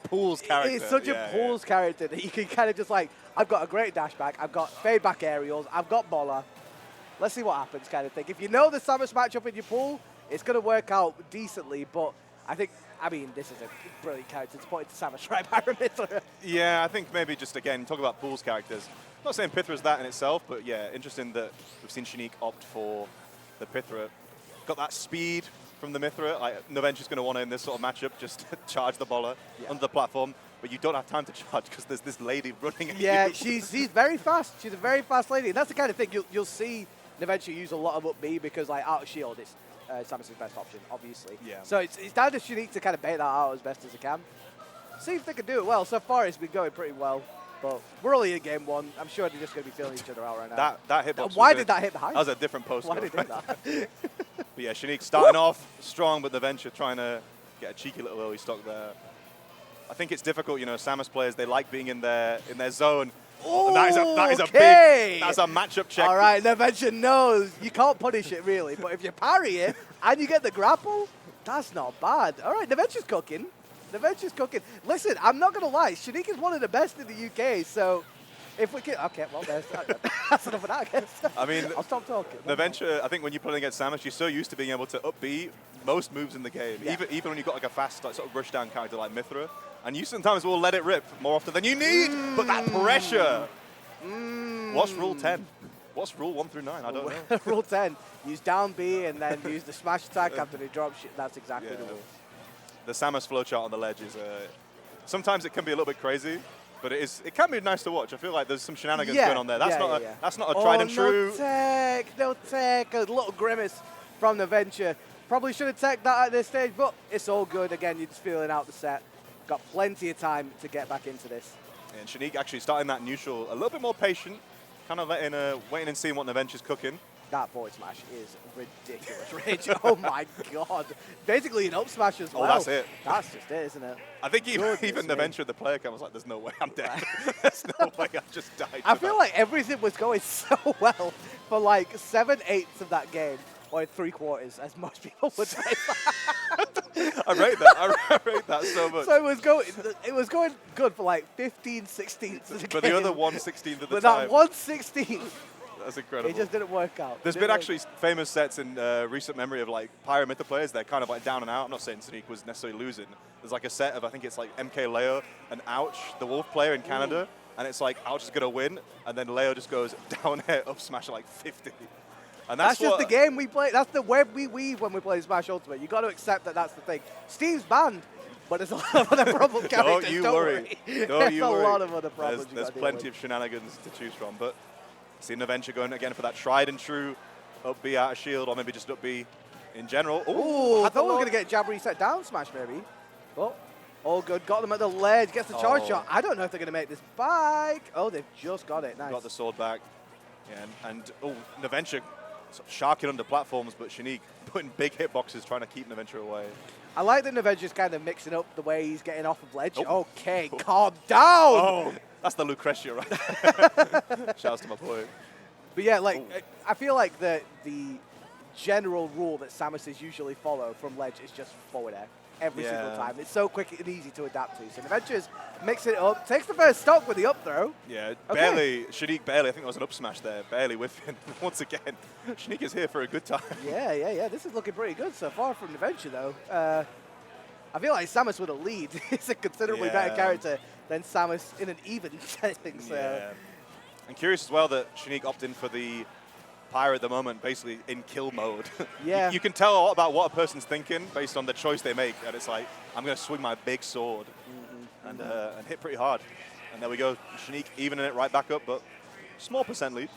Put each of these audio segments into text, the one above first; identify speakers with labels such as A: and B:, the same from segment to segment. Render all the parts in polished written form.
A: pools character.
B: It's such a pools character that you can kind of just like, I've got a great dash back, I've got fade back aerials, I've got Bola. Let's see what happens kind of thing. If you know the Samus matchup in your pool, it's going to work out decently, but I mean, this is a brilliant character to point to Samus right by Pyra.
A: Yeah, I think maybe just, again, talk about pools characters. I'm not saying Pythra's that in itself, but yeah, interesting that we've seen Shaneak opt for the Pythra. Got that speed from the Mythra. Like, Noventia's going to want to, in this sort of matchup, just charge the Bola under the platform, but you don't have time to charge because there's this lady running at you.
B: Yeah, she's very fast. She's a very fast lady. And that's the kind of thing you'll see Noventia use a lot of up B because, like, out of shield, it's Samus' best option, obviously.
A: Yeah.
B: So it's down to Shaneak to kind of bait that out as best as he can. See if they can do it well. So far, it's been going pretty well. But we're only in game one. I'm sure they're just going to be feeling each other out right now.
A: That hitbox.
B: Why did that hit behind?
A: That was a different post.
B: Why did it do that?
A: But yeah, Shaneak starting off strong, but Noventia trying to get a cheeky little early stock there. I think it's difficult, you know, Samus players, they like being in their zone.
B: Oh,
A: that is a big, that's a matchup check.
B: All right, Noventia knows you can't punish it really, but if you parry it and you get the grapple, that's not bad. All right, Noventia's cooking. Noventia's cooking. Listen, I'm not going to lie. Shaneak is one of the best in the UK, so if we can... Okay, well, that's enough of that, I guess.
A: I mean,
B: I'll stop talking.
A: Noventia, I think when you're playing against Samus, you're so used to being able to up B most moves in the game, even when you've got like a fast like, sort of rush down character like Mythra, and you sometimes will let it rip more often than you need, but that pressure. What's rule 10? What's rule 1 through 9? I don't know.
B: Rule 10, use down B and then use the smash attack after they drop shit. That's exactly the rule.
A: The Samus flowchart on the ledge is, sometimes it can be a little bit crazy, but it can be nice to watch. I feel like there's some shenanigans going on there. That's not a tried and true.
B: No tech. A little grimace from Noventia. Probably should have teched that at this stage, but it's all good. Again, you're just feeling out the set. Got plenty of time to get back into this.
A: And Shaneak actually starting that neutral a little bit more patient, kind of waiting and seeing what Noventia's cooking.
B: That forward smash is ridiculous, Rage. Oh my god. Basically an up smash as well.
A: Oh, that's it.
B: That's just it, isn't it?
A: I think even Noventia, the player cam, was like, there's no way I'm dead. There's no way I've just died.
B: I feel like everything was going so well for like 7/8 of that game. Or 3/4, as most people would say.
A: I rate that. I rate that so much.
B: So it was going good for like 15/16 of the game.
A: But the other 1/16 of the
B: but
A: time.
B: But that 1/16.
A: That's incredible.
B: It just didn't work out.
A: There's been actually famous sets in recent memory of like Pyra Mytha players. They're kind of like down and out. I'm not saying Shaneak was necessarily losing. There's like a set of, I think it's like MK Leo and Ouch, the Wolf player in Canada. And it's like Ouch is going to win. And then Leo just goes down air, up smash at like 50. And
B: that's just the game we play. That's the web we weave when we play Smash Ultimate. You got to accept that that's the thing. Steve's banned, but there's a lot of other problem characters.
A: Don't you
B: worry.
A: Don't you worry.
B: There's a lot of other problems.
A: There's plenty of shenanigans to choose from. But see Noventia going again for that tried and true up B out of shield, or maybe just up B in general.
B: Ooh, I thought we were going to get jab reset down smash maybe. But all good. Got them at the ledge. Gets the charge shot. I don't know if they're going to make this back. Oh, they've just got it. Nice.
A: Got the sword back. Yeah, and Noventia sort of sharking under platforms, but Shaneak putting big hitboxes trying to keep Noventia away.
B: I like that Noventia's kind of mixing up the way he's getting off of ledge. Oh. Okay, calm down.
A: Oh, that's the Lucretia right there. Shouts to my boy.
B: But yeah, like I feel like the general rule that Samus usually follow from ledge is just forward air every single time. It's so quick and easy to adapt to. So Noventia's mixing it up, takes the first stock with the up throw.
A: Yeah, barely. Shaneak barely. I think there was an up smash there. Barely whiffing. Once again, Shaneak is here for a good time.
B: Yeah. This is looking pretty good so far from Noventia, though. I feel like Samus with a lead is a considerably better character than Samus in an even setting. So.
A: Yeah. I'm curious as well that Shaneak opted in for the Pyra at the moment, basically in kill mode.
B: Yeah.
A: You can tell a lot about what a person's thinking based on the choice they make. And it's like, I'm going to swing my big sword and hit pretty hard. And there we go. Shaneak evening it right back up, but small percent lead.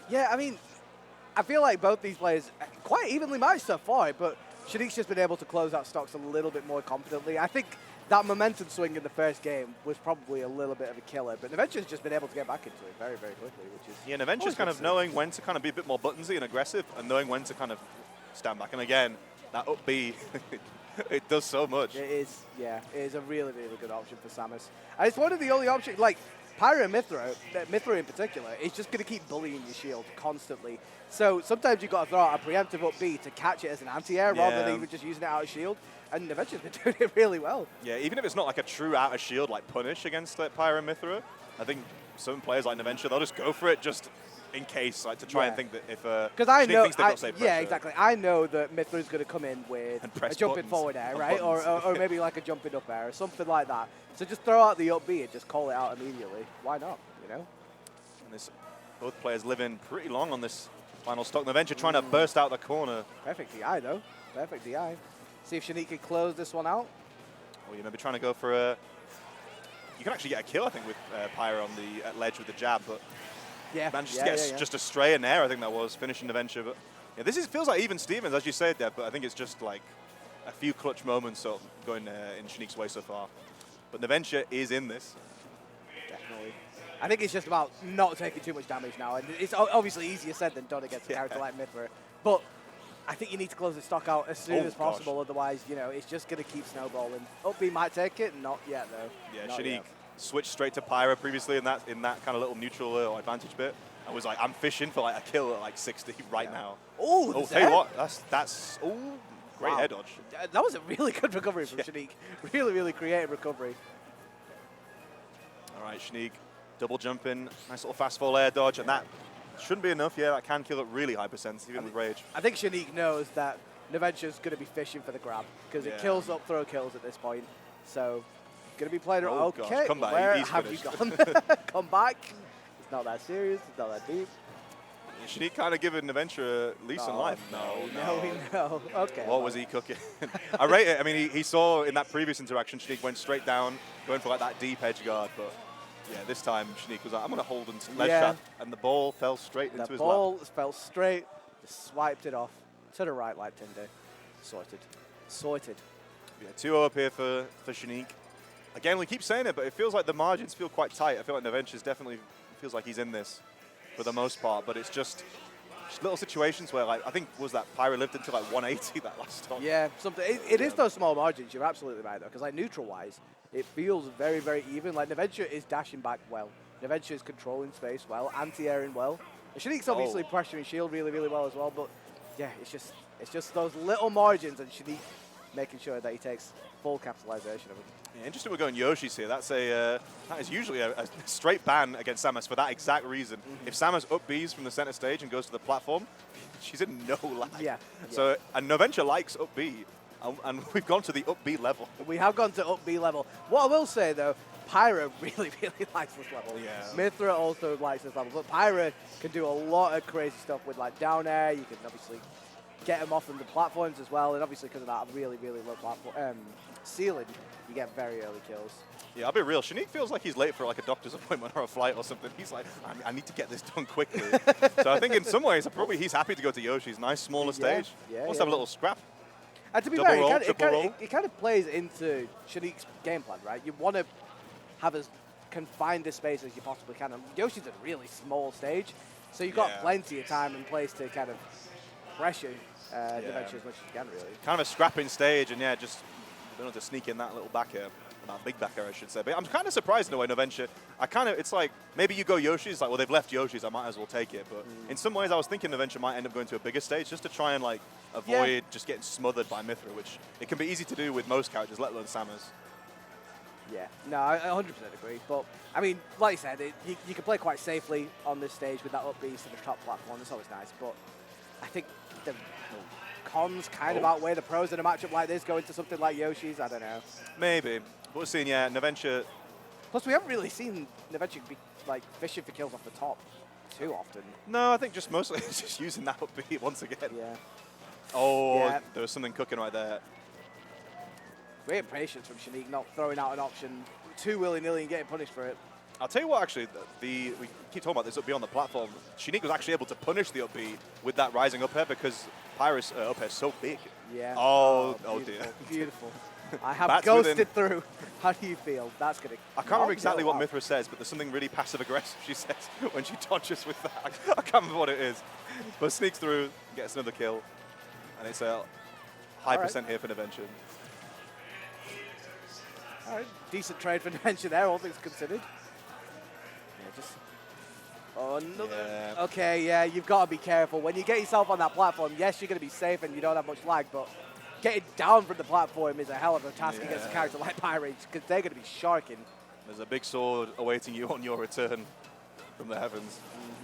B: Yeah, I mean, I feel like both these players quite evenly matched so far, but Shaneak's just been able to close out stocks a little bit more confidently. I think that momentum swing in the first game was probably a little bit of a killer, but Noventia's just been able to get back into it very, very quickly, which is...
A: Yeah, Noventia's kind of knowing when to kind of be a bit more buttonsy and aggressive and knowing when to kind of stand back. And again, that up B, it does so much.
B: It is, yeah, it is a really, really good option for Samus. And it's one of the only options, like, Pyra and Mythra in particular, is just going to keep bullying your shield constantly. So sometimes you've got to throw out a preemptive up B to catch it as an anti-air rather than even just using it out of shield. And Noventia's been doing it really well.
A: Yeah, even if it's not like a true out of shield like punish against like Pyra and Mythra, I think some players like Noventia, they'll just go for it just in case, like to try and think that if Shaneak thinks they've got safe pressure.
B: Yeah, exactly. I know that Mythra's going to come in with a jumping forward air, right? Or maybe like a jumping up air or something like that. So just throw out the up B and just call it out immediately. Why not, you know?
A: And this, both players living pretty long on this final stock. Noventia trying to burst out the corner.
B: Perfect DI, though. Perfect DI. See if Shaneak can close this one out.
A: Or you may be trying to go for a... You can actually get a kill, I think, with Pyra on the ledge with the jab, but...
B: Yeah,
A: managed to get just a stray in there, I think that was, finishing Noventia. But yeah, this feels like even Stevens, as you said there, but I think it's just like a few clutch moments sort of going in Shaneak's way so far. But Noventia is in this.
B: Definitely. I think it's just about not taking too much damage now. And it's obviously easier said than done against a character like Mythra. But I think you need to close the stock out as soon as possible. Otherwise, you know, it's just going to keep snowballing. Up B might take it. Not yet, though.
A: Yeah,
B: not
A: Shaneak
B: yet.
A: switched straight to Pyra previously in that kind of little neutral advantage bit. I was like, I'm fishing for like a kill at like 60 right now.
B: Oh,
A: tell you what, that's great air dodge.
B: That was a really good recovery from Shaneak. Really, really creative recovery.
A: All right, Shaneak, double jumping, nice little fast fall air dodge, and that shouldn't be enough. Yeah, that can kill at really high percent, even with Rage.
B: I think Shaneak knows that Noventia's going to be fishing for the grab because it kills up throw kills at this point. So, going to be playing around. Okay,
A: gosh, come back.
B: Where
A: He's
B: have you
A: finished.
B: gone? Come back. It's not that serious. It's not that deep.
A: Shaneak kind of giving Noventia a lease on life.
B: No. Okay.
A: What was he cooking? I rate it. I mean, he saw in that previous interaction, Shaneak went straight down, going for like that deep edge guard, but yeah, this time Shaneak was like, I'm going to hold and ledge shot, and the ball fell straight into his lap.
B: The ball fell straight, just swiped it off to the right like Tinder. Sorted.
A: Yeah, 2-0 up here for Shaneak. Again, we keep saying it, but it feels like the margins feel quite tight. I feel like Noventia's definitely feels like he's in this for the most part, but it's just little situations where, like, I think was that Pyra lived until like 180 that last time.
B: Yeah, something. It is those small margins. You're absolutely right though, because like neutral-wise, it feels very, very even. Like Noventia is dashing back well. Noventia is controlling space well, anti-airing well. Shaneak's obviously pressuring shield really, really well as well. But yeah, it's just those little margins, and Shaneak making sure that he takes full capitalization of it.
A: Yeah, interesting we're going Yoshi's here. That's that is usually a straight ban against Samus for that exact reason. If Samus up Bs from the center stage and goes to the platform, she's in no lag.
B: Yeah.
A: So, and Noventia likes up B, and we've gone to the up B level.
B: We have gone to up B level. What I will say though, Pyra really, really likes this level.
A: Yeah.
B: Mythra also likes this level, but Pyra can do a lot of crazy stuff with like down air. You can obviously get him off from the platforms as well, and obviously because of that really, really low platform ceiling, you get very early kills.
A: Yeah, I'll be real. Shaneak feels like he's late for like a doctor's appointment or a flight or something. He's like, I need to get this done quickly. So I think in some ways, probably he's happy to go to Yoshi's. Nice, smaller stage. Wants to have a little scrap.
B: And to be
A: Double
B: fair,
A: roll,
B: it kind of plays into Shaneak's game plan, right? You want to have as confined a space as you possibly can. And Yoshi's a really small stage, so you've got plenty of time and place to kind of pressure Noventia as much as you can, really.
A: Kind of a scrapping stage, and just don't know to sneak in that little back air. That big back air, I should say. But I'm kind of surprised in a way, Noventia. It's like, maybe you go Yoshi's, like, well, they've left Yoshi's, I might as well take it. But in some ways, I was thinking Noventia might end up going to a bigger stage just to try and, like, avoid just getting smothered by Mythra, which it can be easy to do with most characters, let alone Samus.
B: Yeah, no, I 100% agree. But, I mean, like you said, you can play quite safely on this stage with that up B to the top platform. That's always nice. But I think the cons kind of outweigh the pros in a matchup like this, going to something like Yoshi's. I don't know.
A: Maybe. But we're seeing, Noventia.
B: Plus, we haven't really seen Noventia be like fishing for kills off the top too often.
A: No, I think just mostly just using that up B once again.
B: Yeah.
A: Oh, there was something cooking right there.
B: Great patience from Shaneak, not throwing out an option too willy-nilly and getting punished for it.
A: I'll tell you what, actually, we keep talking about this up B on the platform. Shaneak was actually able to punish the up B with that rising up air because Pyra's up air is so big.
B: Yeah.
A: Oh dear.
B: Beautiful. I have ghosted through. How do you feel? That's going to...
A: I can't remember exactly what Mythra says, but there's something really passive-aggressive she says when she dodges with that. I can't remember what it is. But sneaks through, gets another kill, and it's a high percent here for Noventia.
B: All right, decent trade for Noventia there, all things considered. Yeah, just... Oh, another... Yeah. Okay, yeah, you've got to be careful. When you get yourself on that platform, yes, you're going to be safe and you don't have much lag, but getting down from the platform is a hell of a task against a
A: Yeah.
B: character like Pyrex, because they're going to be sharking.
A: There's a big sword awaiting you on your return from the heavens.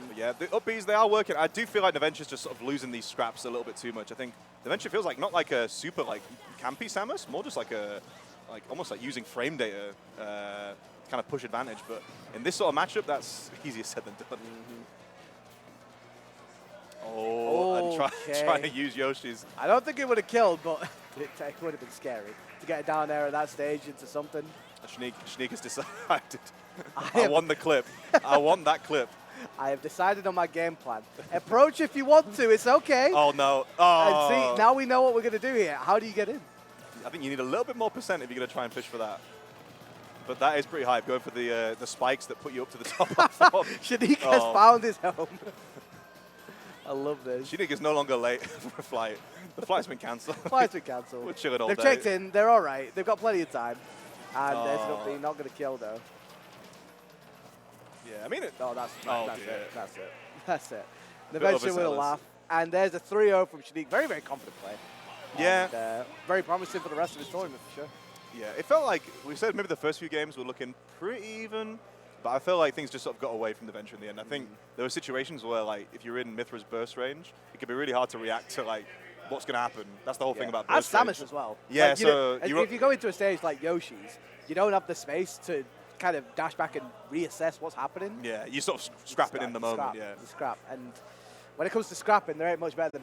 A: But yeah, the up Bs, they are working. I do feel like Noventia's just sort of losing these scraps a little bit too much. I think Noventia feels like not like a super like campy Samus, more just like a almost like using frame data kind of push advantage. But in this sort of matchup, that's easier said than done. Oh, and trying to use Yoshi's.
B: I don't think it would have killed, but it would have been scary to get down there at that stage into something.
A: Shaneak has decided. I want the clip. I want that clip.
B: I have decided on my game plan. Approach if you want to. It's okay.
A: Oh, no. Oh.
B: And see, now we know what we're going to do here. How do you get in?
A: I think you need a little bit more percent if you're going to try and fish for that. But that is pretty hype, going for the spikes that put you up to the top platform.
B: Shaneak has found his home. I love this.
A: Shaneak is no longer late for a flight. The flight's been cancelled.
B: Flight's been cancelled.
A: We're chilling all
B: They've
A: day.
B: checked in. They're all right. They've got plenty of time. And there's nothing. Not going to kill, though.
A: Yeah, I mean it.
B: Oh, that's it. That's it. That's it.
A: Bit
B: Noventia will
A: overzealous.
B: laugh. And there's a 3-0 from Shaneak. Very, very confident play.
A: Yeah.
B: And, very promising for the rest of his tournament, for sure.
A: Yeah, it felt like, we said maybe the first few games were looking pretty even, but I felt like things just sort of got away from the Venture in the end. I think there were situations where, like, if you're in Mithra's burst range, it could be really hard to react to, like, what's going to happen. That's the whole thing about
B: And
A: burst range.
B: Samus as well.
A: Yeah,
B: like,
A: so
B: if you go into a stage like Yoshi's, you don't have the space to kind of dash back and reassess what's happening.
A: Yeah, you sort of scrap it in the moment,
B: Scrap,
A: yeah.
B: Scrap. And when it comes to scrapping, there ain't much better than